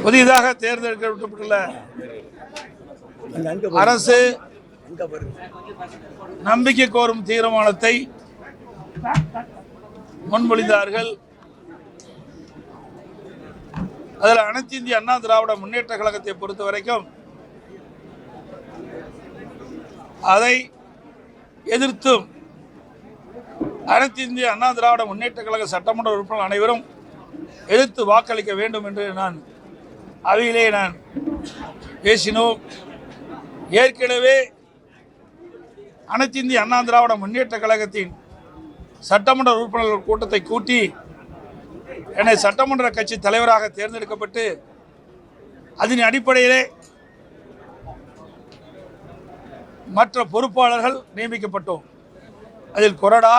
புதிதாக தேர்ந்தெடுக்கப்பட்டுள்ள அரசு நம்பிக்கை கோரும் தீர்மானத்தை முன்மொழிந்தார்கள். அதில் அனைத்து இந்திய அண்ணா திராவிட முன்னேற்ற கழகத்தை பொறுத்த வரைக்கும் அதை எதிர்த்தும் அனைத்து இந்திய அண்ணா திராவிட முன்னேற்ற கழக சட்டமன்ற உறுப்பினர்கள் அனைவரும் எதிர்த்து வாக்களிக்க வேண்டும் என்று அவையிலே நான் பேசினோம். ஏற்கனவே அனைத்து இந்திய அண்ணா திராவிட முன்னேற்ற கழகத்தின் சட்டமன்ற உறுப்பினர்கள் கூட்டத்தை கூட்டி என்னை சட்டமன்ற கட்சி தலைவராக தேர்ந்தெடுக்கப்பட்டு அதன் அடிப்படையிலே மற்ற பொறுப்பாளர்கள் நியமிக்கப்பட்டோம். அதில் கொறடா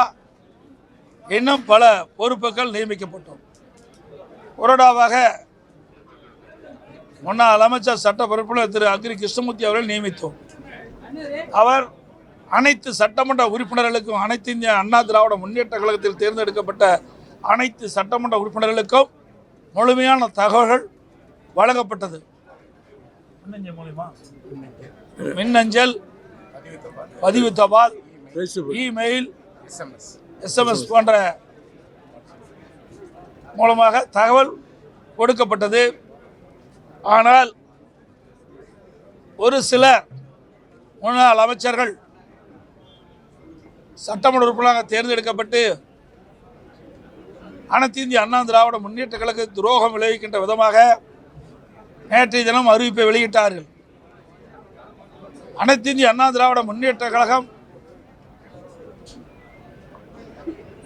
இன்னும் பல பொறுப்புகள் நியமிக்கப்பட்டோம். கொறடாவாக முன்னாள் அமைச்சர் சட்ட பொறுப்பாளர் திரு அக்ரி கிருஷ்ணமூர்த்தி அவர்கள் நியமித்தோம். அவர் அனைத்து சட்டமன்ற உறுப்பினர்களுக்கும் அனைத்து இந்திய அண்ணா திராவிட முன்னேற்ற கழகத்தில் தேர்ந்தெடுக்கப்பட்ட அனைத்து சட்டமன்ற உறுப்பினர்களுக்கும் முழுமையான தகவல்கள் வழங்கப்பட்டது. மின்னஞ்சல், பதிவு தபால், இமெயில், SMS போன்ற மூலமாக தகவல் கொடுக்கப்பட்டது. ஆனால் ஒரு சிலர் முன்னாள் அமைச்சர்கள் சட்டமன்ற உறுப்பினராக தேர்ந்தெடுக்கப்பட்டு அனைத்து இந்திய அண்ணா திராவிட முன்னேற்ற கழக துரோகம் விளைவிக்கின்ற விதமாக நேற்றைய தினம் அறிவிப்பை வெளியிட்டார்கள். அனைத்து இந்திய அண்ணா திராவிட முன்னேற்ற கழகம்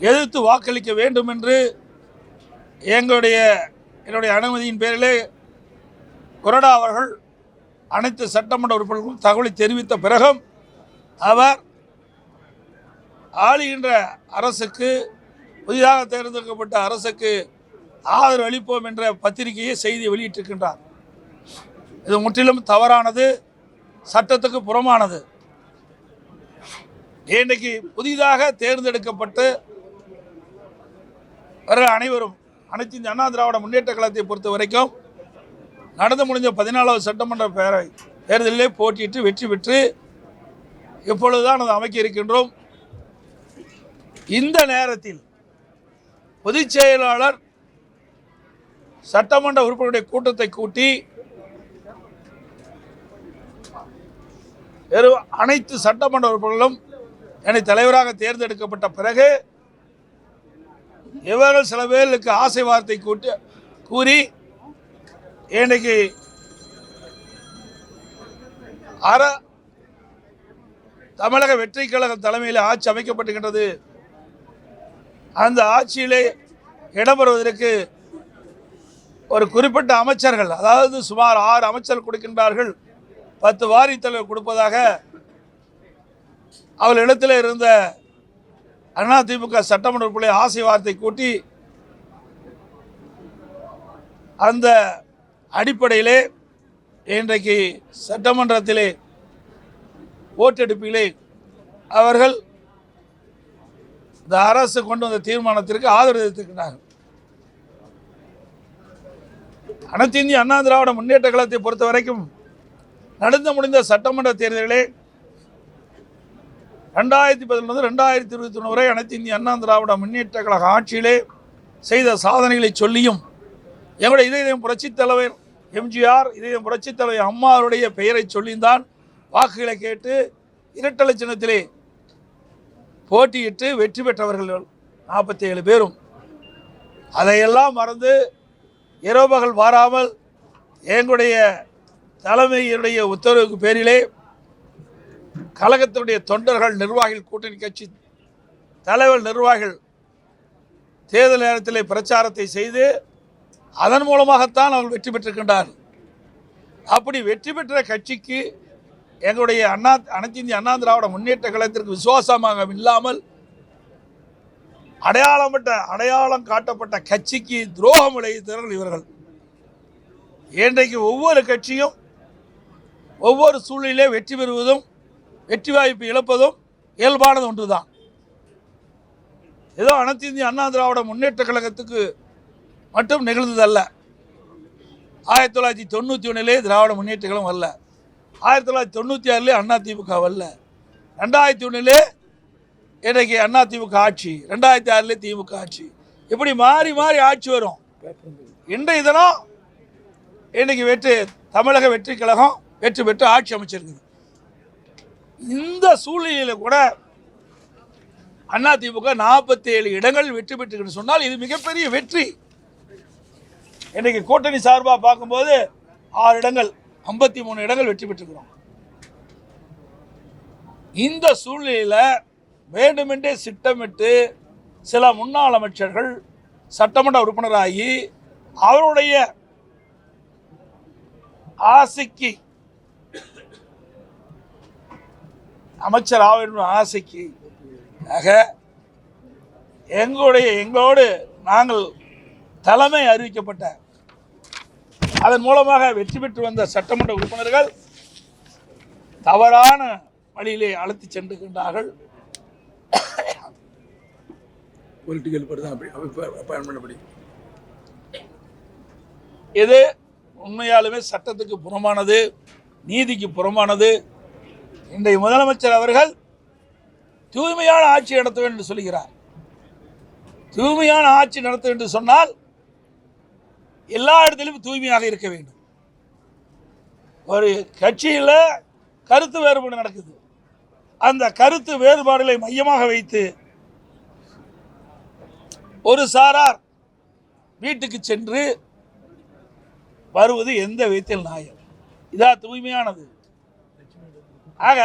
எதிர்த்து வாக்களிக்க வேண்டும் என்று என்னுடைய அனுமதியின் பேரிலே கொறடா அவர்கள் அனைத்து சட்டமன்ற உறுப்பினர்களுக்கும் தகவலை தெரிவித்த பிறகும் அவர் ஆளுகின்ற அரசுக்கு, புதிதாக தேர்ந்தெடுக்கப்பட்ட அரசுக்கு ஆதரவு அளிப்போம் என்ற பத்திரிகையை செய்தி வெளியிட்டிருக்கின்றார். இது முற்றிலும் தவறானது, சட்டத்துக்கு புறமானது. இன்றைக்கு புதிதாக தேர்ந்தெடுக்கப்பட்டு அனைவரும் அனைத்து இந்திய அண்ணா திராவிட முன்னேற்ற கழகத்தை பொறுத்த வரைக்கும் நடந்து முடிஞ்ச 14வது சட்டமன்ற பேரவை தேர்தலிலே போட்டியிட்டு வெற்றி பெற்று இப்பொழுதுதான் அதை அமைக்க இருக்கின்றோம். இந்த நேரத்தில் பொதுச் செயலாளர் சட்டமன்ற உறுப்பினருடைய கூட்டத்தை கூட்டி அனைத்து சட்டமன்ற உறுப்பினர்களும் என்னை தலைவராக தேர்ந்தெடுக்கப்பட்ட பிறகு இவர்கள் சில பேருக்கு ஆசை வார்த்தை கூறி இன்றைக்கு தமிழக வெற்றி கழக தலைமையில் ஆட்சி அமைக்கப்பட்டுகின்றது. அந்த ஆட்சியிலே இடம்பெறுவதற்கு ஒரு குறிப்பிட்ட அமைச்சர்கள், அதாவது சுமார் 6 அமைச்சர்கள் கொடுக்கின்றார்கள், 10 வாரித் தலைவர் கொடுப்பதாக அவர்களிடத்தில் இருந்த அதிமுக சட்டமன்ற உறுப்பினர்களை ஆசை வார்த்தை கூட்டி அந்த அடிப்படையிலே இன்றைக்கு சட்டமன்றத்திலே ஓட்டெடுப்பிலே அவர்கள் இந்த அரசு கொண்டு வந்த தீர்மானத்திற்கு ஆதரவு தெரிவித்திருக்கிறார்கள். அனைத்து இந்திய அண்ணா திராவிட முன்னேற்ற கழகத்தை பொறுத்த வரைக்கும் நடந்து முடிந்த சட்டமன்ற தேர்தலிலே 2011 2021 வரை அனைத்து இந்திய அண்ணா திராவிட முன்னேற்ற கழக ஆட்சியிலே செய்த சாதனைகளை சொல்லியும் எங்களுடைய இதயம் புரட்சித் தலைவர் எம்ஜிஆர், இதயம் புரட்சித் தலைவர் அம்மாவுடைய பெயரை சொல்லித்தான் வாக்குகளை கேட்டு இரட்டை சின்னத்திலே போட்டியிட்டு வெற்றி பெற்றவர்கள் 47 பேரும். அதையெல்லாம் மறந்து இரவு பகல் வாராமல் எங்களுடைய தலைமையுடைய உத்தரவுக்கு பேரிலே கழகத்தினுடைய தொண்டர்கள், நிர்வாகிகள், கூட்டணி கட்சி தலைவர் நிர்வாகிகள் தேர்தல் நேரத்திலே பிரச்சாரத்தை செய்து அதன் மூலமாகத்தான் அவர்கள் வெற்றி பெற்றிருக்கின்றார்கள். அப்படி வெற்றி பெற்ற கட்சிக்கு எங்களுடைய அனைத்து இந்திய அண்ணா திராவிட முன்னேற்ற கழகத்திற்கு விசுவாசமாக இல்லாமல் அடையாளம் காட்டப்பட்ட கட்சிக்கு துரோகம் விளைவித்தவர்கள் இவர்கள். இன்றைக்கு ஒவ்வொரு கட்சியும் ஒவ்வொரு சூழ்நிலையிலே வெற்றி பெறுவதும் வெற்றி வாய்ப்பு இழப்பதும் இயல்பானது ஒன்றுதான். ஏதோ அனைத்து இந்திய அண்ணா திராவிட முன்னேற்ற கழகத்துக்கு மட்டும் நிகழ்ந்ததல்ல. 1991 திராவிட முன்னேற்ற கழகம் வரல, 1996 அதிமுக வரல, 2001 இன்றைக்கு அதிமுக ஆட்சி, 2006 திமுக ஆட்சி, இப்படி மாறி மாறி ஆட்சி வரும். இன்றைய தினம் இன்னைக்கு தமிழக வெற்றி கழகம் வெற்றி பெற்று ஆட்சி அமைச்சிருக்குது. இந்த சூழ்நிலையில் கூட அதிமுக 47 இடங்கள் வெற்றி பெற்று சொன்னால் இது மிகப்பெரிய வெற்றி. இன்னைக்கு கூட்டணி சார்பாக பார்க்கும்போது 6 இடங்கள் 53 இடங்கள் வெற்றி பெற்றுக்கிறோம். இந்த சூழ்நிலையில் வேண்டுமென்றே திட்டமிட்டு சில முன்னாள் அமைச்சர்கள் சட்டமன்ற உறுப்பினராகி அவருடைய ஆசைக்கு அமைச்சர் ஆசைக்கு எங்களோடு நாங்கள் தலைமை அறிவிக்கப்பட்ட அதன் மூலமாக வெற்றி பெற்று வந்த சட்டமன்ற உறுப்பினர்கள் தவறான வழியிலே அழைத்து சென்றுகின்றார்கள். இது உண்மையாலுமே சட்டத்துக்கு புறமானது, நீதிக்கு புறமானது. இன்றைய முதலமைச்சர் அவர்கள் தூய்மையான ஆட்சி நடத்த வேண்டும் என்று சொல்கிறார். தூய்மையான ஆட்சி நடத்த வேண்டும் சொன்னால் எல்லா இடத்திலும் தூய்மையாக இருக்க வேண்டும். ஒரு கட்சியில் கருத்து வேறுபாடு நடக்குது, அந்த கருத்து வேறுபாடுகளை மையமாக வைத்து ஒரு சாரார் வீட்டுக்கு சென்று வருவது எந்த விதத்தில் நியாயம்? இதா தூய்மையானது? ஆக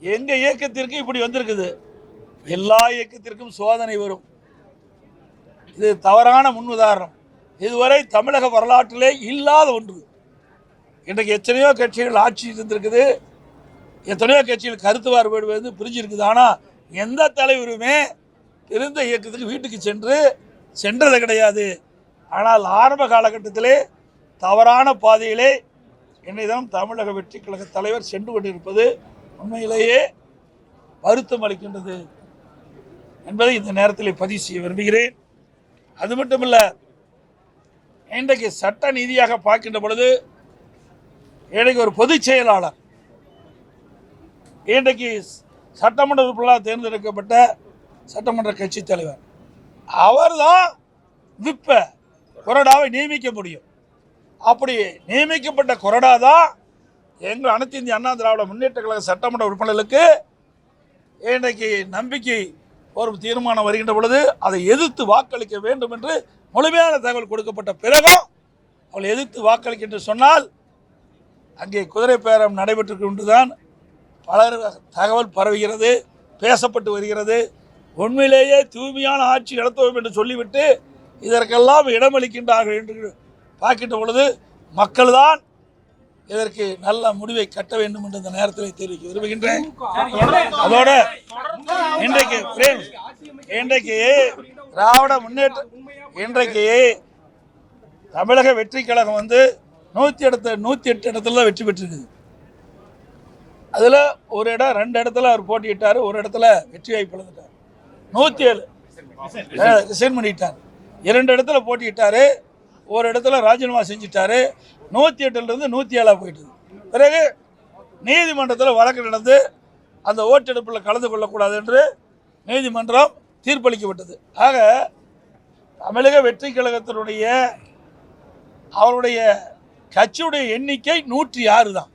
எங்க இயக்கத்திற்கு இப்படி வந்திருக்குது, எல்லா இயக்கத்திற்கும் சோதனை வரும். இது தவறான முன்னுதாரணம். இதுவரை தமிழக வரலாற்றிலே இல்லாத ஒன்று. இன்றைக்கு எத்தனையோ கட்சிகள் ஆட்சி இருந்திருக்குது, எத்தனையோ கட்சிகள் கருத்து வேறுபாடு பிரிஞ்சிருக்குது. ஆனால் எந்த தலைவருமே இருந்த இயக்கத்துக்கு வீட்டுக்கு சென்றது கிடையாது. ஆனால் ஆரம்ப காலகட்டத்திலே தவறான பாதையிலே இன்றைதான் தமிழக வெற்றி கழக தலைவர் சென்று கொண்டிருப்பது உண்மையிலேயே வருத்தம் அளிக்கின்றது என்பதை இந்த நேரத்தில் பதிவு செய்ய விரும்புகிறேன். அது மட்டுமல்ல, இன்றைக்கு சட்ட நீதியாக பார்க்கின்ற பொழுது இன்றைக்கு ஒரு பொதுச் செயலாளர், இன்றைக்கு சட்டமன்ற உறுப்பினராக தேர்ந்தெடுக்கப்பட்ட சட்டமன்ற கட்சி தலைவர், அவர்தான் கொறடாவை நியமிக்க முடியும். அப்படி நியமிக்கப்பட்ட கொறடா தான் எங்கள் அனைத்து இந்திய அண்ணா திராவிட முன்னேற்ற கழக சட்டமன்ற உறுப்பினர்களுக்கு இன்றைக்கு நம்பிக்கை ஒரு தீர்மானம் வருகின்ற பொழுது அதை எதிர்த்து வாக்களிக்க வேண்டும் என்று முழுமையான தகவல் கொடுக்கப்பட்ட பிறகும் அவள் எதிர்த்து வாக்களிக்க என்று சொன்னால் அங்கே குதிரை பேரம் நடைபெற்று கொண்டுதான் பலர் தகவல் பரவுகிறது, பேசப்பட்டு வருகிறது. உண்மையிலேயே தூய்மையான ஆட்சி நடத்துவோம் என்று சொல்லிவிட்டு இதற்கெல்லாம் இடமளிக்கின்றார்கள் என்று பார்க்கின்ற பொழுது மக்கள் தான் இதற்கு நல்ல முடிவை கட்ட வேண்டும் என்று இந்த நேரத்தில் தெரிவிக்க விரும்புகின்றேன். அதோட இன்றைக்கு திராவிட முன்னேற்ற இன்றைக்கு தமிழக வெற்றி கழகம் 108 இடத்துல தான் வெற்றி பெற்றிருக்குது. அதில் ஒரு இடம் 2 இடத்துல அவர் போட்டியிட்டார், ஒரு இடத்துல வெற்றி வாய்ப்பு இழந்துட்டார். 107 ரிசைன் பண்ணிட்டார். 2 இடத்துல போட்டியிட்டார், ஒரு இடத்துல ராஜினாமா செஞ்சிட்டாரு. 108 107 போயிட்டது. பிறகு நீதிமன்றத்தில் வழக்கு நடந்து அந்த ஓட்டெடுப்பில் கலந்து கொள்ளக்கூடாது என்று நீதிமன்றம் தீர்ப்பளிக்கப்பட்டது. ஆக தமிழக வெற்றி கழகத்தினுடைய அவருடைய கட்சியுடைய எண்ணிக்கை 106 தான்.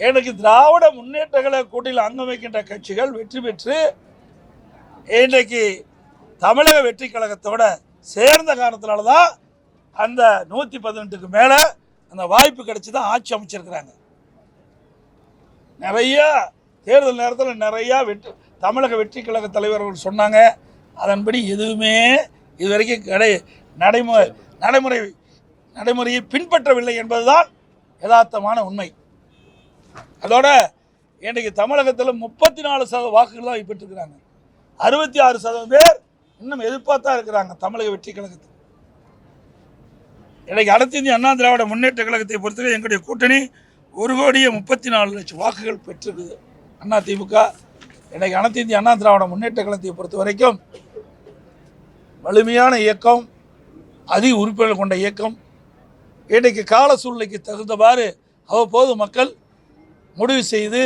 எனக்கு திராவிட முன்னேற்ற கழக கூட்டணியில் அங்கம் வைக்கின்ற கட்சிகள் வெற்றி பெற்று இன்றைக்கு தமிழக வெற்றி கழகத்தோட சேர்ந்த காரணத்தினால தான் அந்த 118க்கு மேலே அந்த வாய்ப்பு கிடைச்சி தான் ஆட்சி அமைச்சிருக்கிறாங்க. நிறைய தேர்தல் நேரத்தில் நிறையா தமிழக வெற்றி கழக தலைவர்கள் சொன்னாங்க. அதன்படி எதுவுமே இதுவரைக்கும் நடைமுறையை பின்பற்றவில்லை என்பதுதான் யதார்த்தமான உண்மை. அதோட இன்றைக்கு தமிழகத்தில் 34% வாக்குகள் தான் பெற்றிருக்கிறாங்க. 66% பேர் இன்னும் எதிர்பார்த்தா இருக்கிறாங்க தமிழக வெற்றி கழகத்தில். இன்றைக்கு அனைத்து இந்திய அண்ணா திராவிட முன்னேற்ற கழகத்தை பொறுத்தவரை எங்களுடைய கூட்டணி 1,34,00,000 வாக்குகள் பெற்றிருக்குது. அதிமுக இன்றைக்கு அனைத்து இந்திய அண்ணா திராவிட முன்னேற்ற கழகத்தை பொறுத்த வரைக்கும் வலிமையான இயக்கம், அதிக உறுப்பினர்கள் கொண்ட இயக்கம். இன்றைக்கு கால சூழ்நிலைக்கு தகுந்தவாறு அவ்வப்போது மக்கள் முடிவு செய்து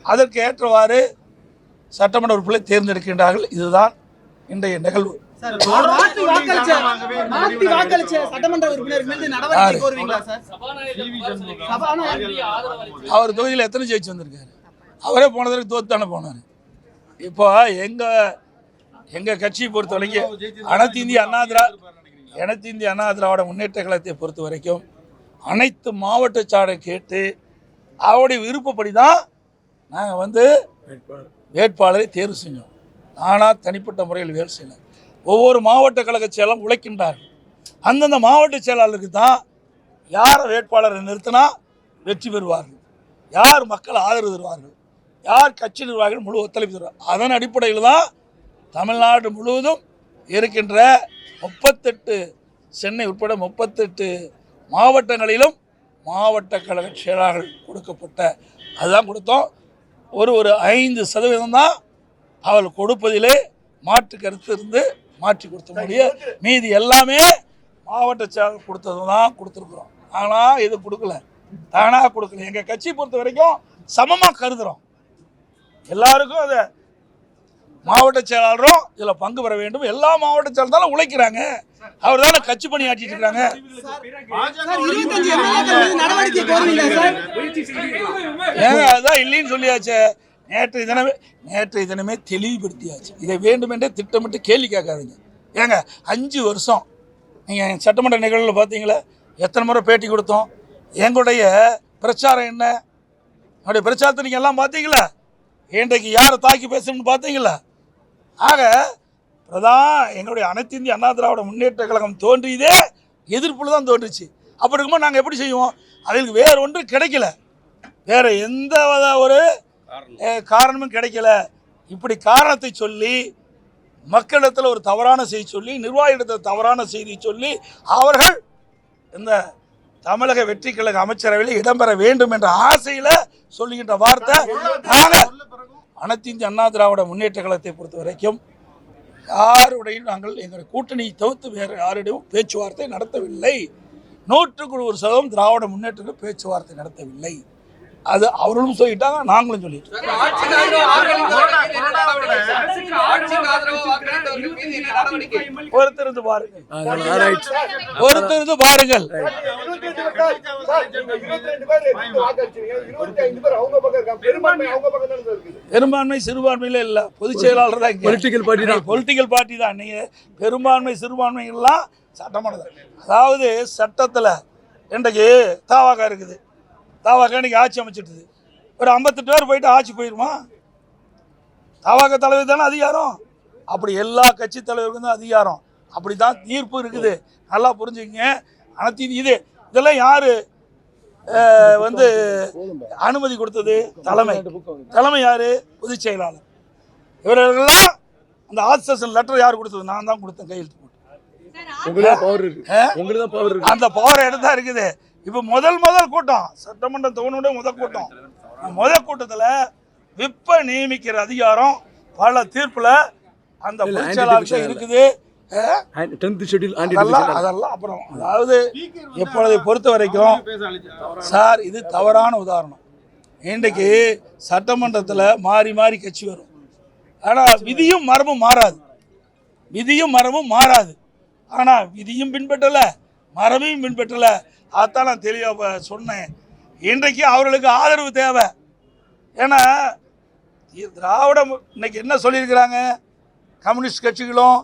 அதற்கு ஏற்றவாறு சட்டமன்ற உறுப்பினர்களை தேர்ந்தெடுக்கின்றார்கள். இதுதான் இன்றைய நிகழ்வு. அவர் தொகுதியில் எத்தனை ஜெயிச்சு வந்திருக்காரு? அவரே போனதற்கு தோத்து தானே போனார். இப்போ எங்க கட்சியை பொறுத்த வரைக்கும் அனைத்து இந்திய அண்ணா திராவிட முன்னேற்ற கழகத்தை பொறுத்த வரைக்கும் அனைத்து மாவட்ட சாடை கேட்டு அவருடைய விருப்பப்படி தான் நாங்கள் வேட்பாளரை தேர்வு செஞ்சோம். ஆனால் தனிப்பட்ட முறையில் வேலை செய்யலாம். ஒவ்வொரு மாவட்ட கழக செயலும் உழைக்கின்றார்கள். அந்தந்த மாவட்ட செயலாளருக்கு தான் யாரை வேட்பாளரை நிறுத்தினா வெற்றி பெறுவார்கள், யார் மக்கள் ஆதரவு தருவார்கள், யார் கட்சி நிர்வாகிகள் முழு ஒத்துழைப்பு தருவார்கள். அதன் அடிப்படையில் தான் தமிழ்நாடு முழுவதும் இருக்கின்ற 38 சென்னை உட்பட 38 மாவட்டங்களிலும் மாவட்ட கழக செயலாளர்கள் கொடுக்கப்பட்ட அதுதான் கொடுத்தோம். ஒரு 5% தான் அவள் கொடுப்பதிலே மாற்று கருத்து இருந்து மாற்றி கொடுத்த முடியும். மீதி எல்லாமே மாவட்ட செயலாளர் கொடுத்தது தான் கொடுத்துருக்குறோம். ஆனால் இது கொடுக்கல, தானாக கொடுக்கல. எங்கள் கட்சி பொறுத்த வரைக்கும் சமமாக கருதுகிறோம். எல்லாருக்கும் அதை மாவட்ட செயலாளரும் இதில் பங்கு பெற வேண்டும். எல்லா மாவட்ட செயலாளரும் உழைக்கிறாங்க. அவர் தானே கட்சி பணி ஆற்றிட்டு இருக்காங்க. ஏங்க அதுதான் இல்லைன்னு சொல்லியாச்சு. நேற்றைய தினமே தெளிவுபடுத்தியாச்சு. இதை வேண்டுமென்றே திட்டமிட்டு கேள்வி கேட்காதீங்க. ஏங்க 5 வருஷம் நீங்கள் சட்டமன்ற நிகழ்வில் பார்த்தீங்களா எத்தனை முறை பேட்டி கொடுத்தோம்? எங்களுடைய பிரச்சாரம் என்ன? என்னுடைய பிரச்சாரத்தை நீங்கள் எல்லாம் பார்த்தீங்களா? இன்றைக்கு யாரை தாக்கி பேசணும்னு பார்த்தீங்களா? ஆக எங்களுடைய அனைத்து இந்திய அண்ணா திராவிட முன்னேற்ற கழகம் தோன்றியதே எதிர்ப்புல தான் தோன்றுச்சு. அப்படி இருக்கும்போது நாங்கள் எப்படி செய்வோம்? அவங்களுக்கு வேறு ஒன்றும் கிடைக்கல, வேறு எந்த ஒரு காரணமும் கிடைக்கல. இப்படி காரணத்தை சொல்லி மக்களிடத்தில் ஒரு தவறான செய்தி சொல்லி நிர்வாகிடத்தில் தவறான செய்தி சொல்லி அவர்கள் இந்த தமிழக வெற்றி கழக அமைச்சரவையில் இடம்பெற வேண்டும் என்ற ஆசையில் சொல்லுகின்ற வார்த்தை. நாங்கள் அனைத்து இந்திய அண்ணா திராவிட முன்னேற்ற கழகத்தை பொறுத்த வரைக்கும் யாருடையும் நாங்கள் எங்கள் கூட்டணியை தவிர்த்து வேறு யாரிடையும் பேச்சுவார்த்தை நடத்தவில்லை. 100% திராவிட முன்னேற்ற பேச்சுவார்த்தை நடத்தவில்லை. அது அவர்களும் சொல்லிட்டாங்க, நாங்களும் சொல்லிட்டோம். பொறுத்திருந்து பாருங்கள். பெரும்பான்மை சிறுபான்மையில இல்ல, பொதுச் செயலாளர் தான். பொலிட்டிக்கல் பார்ட்டி தான். நீங்க பெரும்பான்மை சிறுபான்மைகள்லாம் சட்டமன்றம். அதாவது சட்டத்தில் இன்றைக்கு தாவாக்கா இருக்குது. தாவாக்கா இன்னைக்கு ஆட்சி அமைச்சிட்டுது. ஒரு 58 பேர் போயிட்டு ஆட்சி போயிருமா? தாவாக்கா தலைவர் தானே அதிகாரம். அப்படி எல்லா கட்சி தலைவருக்கும் தான் அதிகாரம். அப்படி தான் தீர்ப்பு இருக்குது. நல்லா புரிஞ்சுக்கங்க. அனைத்து இதெல்லாம் யாரு அனுமதி கொடுத்தது? தலைமை யாரு? பொதுச் செயலாளர். இவர்களெல்லாம் அந்த ஆப்சேஷன் லெட்டர் யார் கொடுத்தது? நான் தான் கொடுத்தேன் கையெழுத்து போட்டு. அந்த பவர் எடுத்தா இருக்குது. இப்ப முதல் கூட்டம் சட்டமன்ற தொகுதியோட முதல் கூட்டத்தில் விப்ப நியமிக்கிற அதிகாரம் பல தீர்ப்புல அந்த பொதுச் செயலாளர் இருக்குது. அதெல்லாம் அப்புறம் அதாவது எப்பொழுதை பொறுத்த வரைக்கும் சார் இது தவறான உதாரணம். இன்றைக்கு சட்டமன்றத்தில் மாறி கட்சி வரும். ஆனால் விதியும் மரபும் மாறாது. ஆனால் விதியும் பின்பற்றலை, மரபையும் பின்பற்றலை. அதான் நான் தெளிவாக சொன்னேன். இன்றைக்கு அவர்களுக்கு ஆதரவு தேவை. ஏன்னா திராவிடம் இன்னைக்கு என்ன சொல்லியிருக்கிறாங்க? கம்யூனிஸ்ட் கட்சிகளும்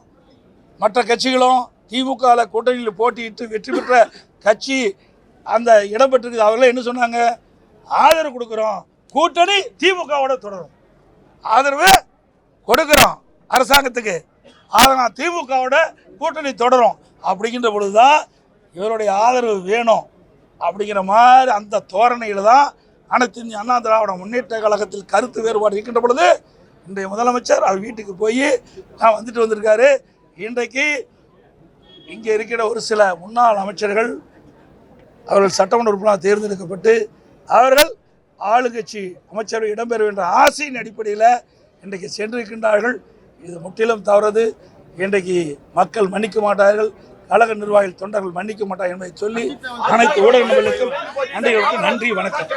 மற்ற கட்சிகளும் திமுகவில் கூட்டணியில் போட்டியிட்டு வெற்றி பெற்ற கட்சி அந்த இடம் பெற்றிருக்கு. அவர்களே என்ன சொன்னாங்க? ஆதரவு கொடுக்குறோம், கூட்டணி திமுகவோட தொடரும், ஆதரவு கொடுக்குறோம் அரசாங்கத்துக்கு, அதனால் திமுகவோட கூட்டணி தொடரும். அப்படிங்கிற பொழுதுதான் இவருடைய ஆதரவு வேணும் அப்படிங்கிற மாதிரி அந்த தோரணையில் தான் அனைத்து இந்திய அண்ணா திராவிட முன்னேற்ற கழகத்தில் கருத்து வேறுபாடு இருக்கின்ற பொழுது இன்றைய முதலமைச்சர் அவர் வீட்டுக்கு போய் நான் வந்திருக்காரு. இன்றைக்கு இங்கே இருக்கிற ஒரு சில முன்னாள் அமைச்சர்கள் அவர்கள் சட்டமன்ற உறுப்பினராக தேர்ந்தெடுக்கப்பட்டு அவர்கள் ஆளுங்கட்சி அமைச்சரவை இடம்பெற என்ற ஆசையின் அடிப்படையில் இன்றைக்கு சென்றிருக்கின்றார்கள். இது முற்றிலும் தவறது. இன்றைக்கு மக்கள் மன்னிக்க மாட்டார்கள். கழக நிர்வாகிகள் தொண்டர்கள் மன்னிக்க மாட்டார் என்பதை சொல்லி அனைத்து ஊடக நண்பர்களுக்கும் நன்றி வணக்கம்.